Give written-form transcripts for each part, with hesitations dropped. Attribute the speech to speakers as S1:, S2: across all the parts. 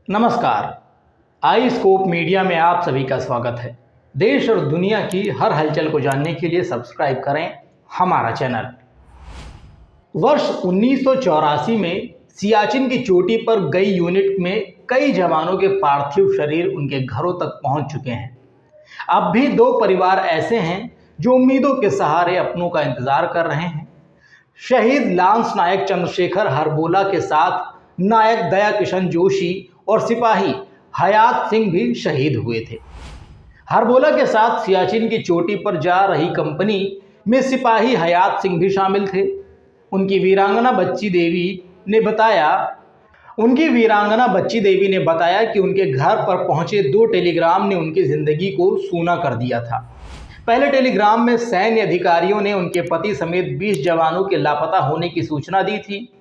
S1: नमस्कार। आई scope media में आप सभी का स्वागत है। देश और दुनिया की हर हलचल को जानने के लिए सब्सक्राइब करें हमारा चैनल। वर्ष 1984 में सियाचिन की चोटी पर गई यूनिट में कई जवानों के पार्थिव शरीर उनके घरों तक पहुंच चुके हैं। अब भी दो परिवार ऐसे हैं जो उम्मीदों के सहारे अपनों का इंतजार कर रहे हैं। शहीद लांस नायक चंद्रशेखर हरबोला के साथ नायक दया किशन जोशी और सिपाही हयात सिंह भी शहीद हुए थे। हरबोला के साथ सियाचिन की चोटी पर जा रही कंपनी में सिपाही हयात सिंह भी शामिल थे। उनकी वीरांगना बच्ची देवी ने बताया कि उनके घर पर पहुंचे दो टेलीग्राम ने उनकी जिंदगी को सूना कर दिया था। पहले टेलीग्राम में सैन्य अधिकारियों ने उनके पति समेत 20 जवानों के लापता होने की सूचना दी थी।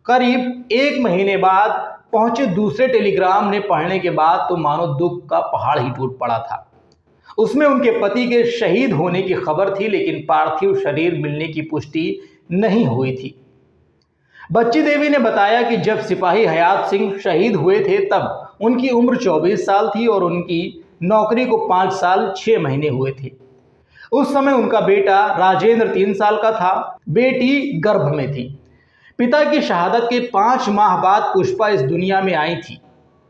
S1: करीब एक महीने बाद पहुंचे दूसरे टेलीग्राम ने पढ़ने के बाद तो मानो दुख का पहाड़ ही टूट पड़ा था। उसमें उनके पति के शहीद होने की खबर थी, लेकिन पार्थिव शरीर मिलने की पुष्टि नहीं हुई थी। बच्ची देवी ने बताया कि जब सिपाही हयात सिंह शहीद हुए थे तब उनकी उम्र 24 साल थी और उनकी नौकरी को 5 साल 6 महीने हुए थे। उस समय उनका बेटा राजेंद्र 3 साल का था, बेटी गर्भ में थी। पिता की शहादत के 5 माह बाद पुष्पा इस दुनिया में आई थी।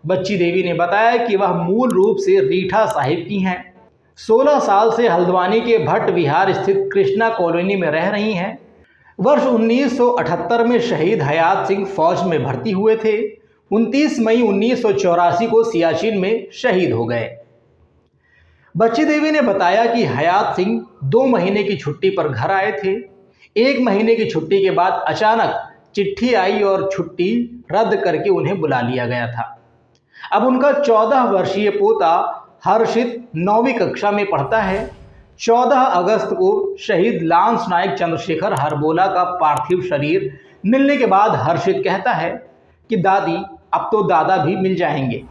S1: बच्ची देवी ने बताया कि वह मूल रूप से रीठा साहिब की हैं। 16 साल से हल्द्वानी के भट्ट विहार स्थित कृष्णा कॉलोनी में रह रही हैं। वर्ष 1978 में शहीद हयात सिंह फौज में भर्ती हुए थे। 29 मई 1984 को सियाचिन में शहीद हो गए। बच्ची देवी ने बताया कि हयात सिंह 2 महीने की छुट्टी पर घर आए थे। 1 महीने की छुट्टी के बाद अचानक चिट्ठी आई और छुट्टी रद्द करके उन्हें बुला लिया गया था। अब उनका 14 वर्षीय पोता हर्षित 9वीं कक्षा में पढ़ता है। 14 अगस्त को शहीद लांस नायक चंद्रशेखर हरबोला का पार्थिव शरीर मिलने के बाद हर्षित कहता है कि दादी अब तो दादा भी मिल जाएंगे।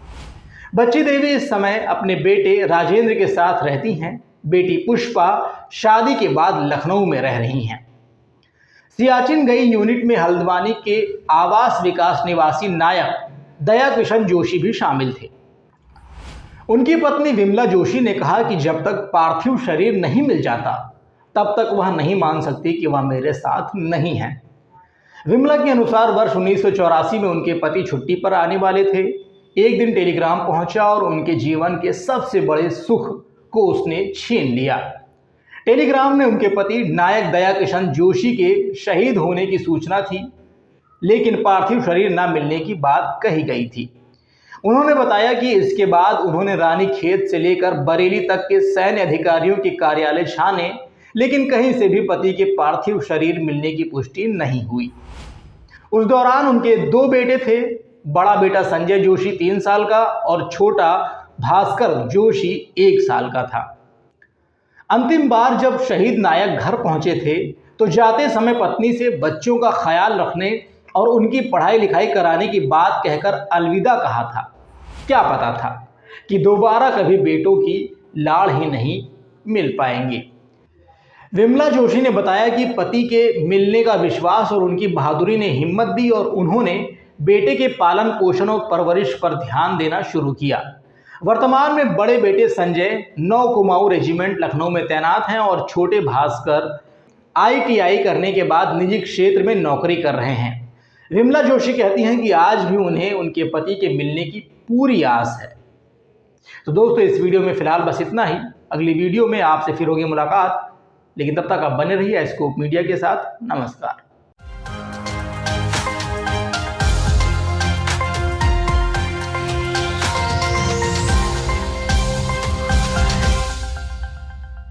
S1: बच्ची देवी इस समय अपने बेटे राजेंद्र के साथ रहती हैं। बेटी पुष्पा शादी के बाद लखनऊ में रह रही हैं। सियाचिन गई यूनिट में हल्द्वानी के आवास विकास निवासी नायक दया किशन जोशी भी शामिल थे। उनकी पत्नी विमला जोशी ने कहा कि जब तक पार्थिव शरीर नहीं मिल जाता तब तक वह नहीं मान सकती कि वह मेरे साथ नहीं है। विमला के अनुसार वर्ष 1984 में उनके पति छुट्टी पर आने वाले थे। एक दिन टेलीग्राम पहुंचा और उनके जीवन के सबसे बड़े सुख को उसने छीन लिया। टेलीग्राम में उनके पति नायक दया किशन जोशी के शहीद होने की सूचना थी, लेकिन पार्थिव शरीर न मिलने की बात कही गई थी। उन्होंने बताया कि इसके बाद उन्होंने रानीखेत से लेकर बरेली तक के सैन्य अधिकारियों के कार्यालय छाने, लेकिन कहीं से भी पति के पार्थिव शरीर मिलने की पुष्टि नहीं हुई। उस दौरान उनके 2 बेटे थे। बड़ा बेटा संजय जोशी 3 साल का और छोटा भास्कर जोशी 1 साल का था। अंतिम बार जब शहीद नायक घर पहुंचे थे तो जाते समय पत्नी से बच्चों का ख्याल रखने और उनकी पढ़ाई लिखाई कराने की बात कहकर अलविदा कहा था। क्या पता था कि दोबारा कभी बेटों की लाड़ ही नहीं मिल पाएंगे। विमला जोशी ने बताया कि पति के मिलने का विश्वास और उनकी बहादुरी ने हिम्मत दी और उन्होंने बेटे के पालन पोषण और परवरिश पर ध्यान देना शुरू किया। वर्तमान में बड़े बेटे संजय 9 कुमाऊं रेजिमेंट लखनऊ में तैनात हैं और छोटे भास्कर ITI करने के बाद निजी क्षेत्र में नौकरी कर रहे हैं। विमला जोशी कहती हैं कि आज भी उन्हें उनके पति के मिलने की पूरी आस है। तो दोस्तों, इस वीडियो में फिलहाल बस इतना ही। अगली वीडियो में आपसे फिर होगी मुलाकात, लेकिन तब तक आप बने रहिए स्कोप मीडिया के साथ। नमस्कार।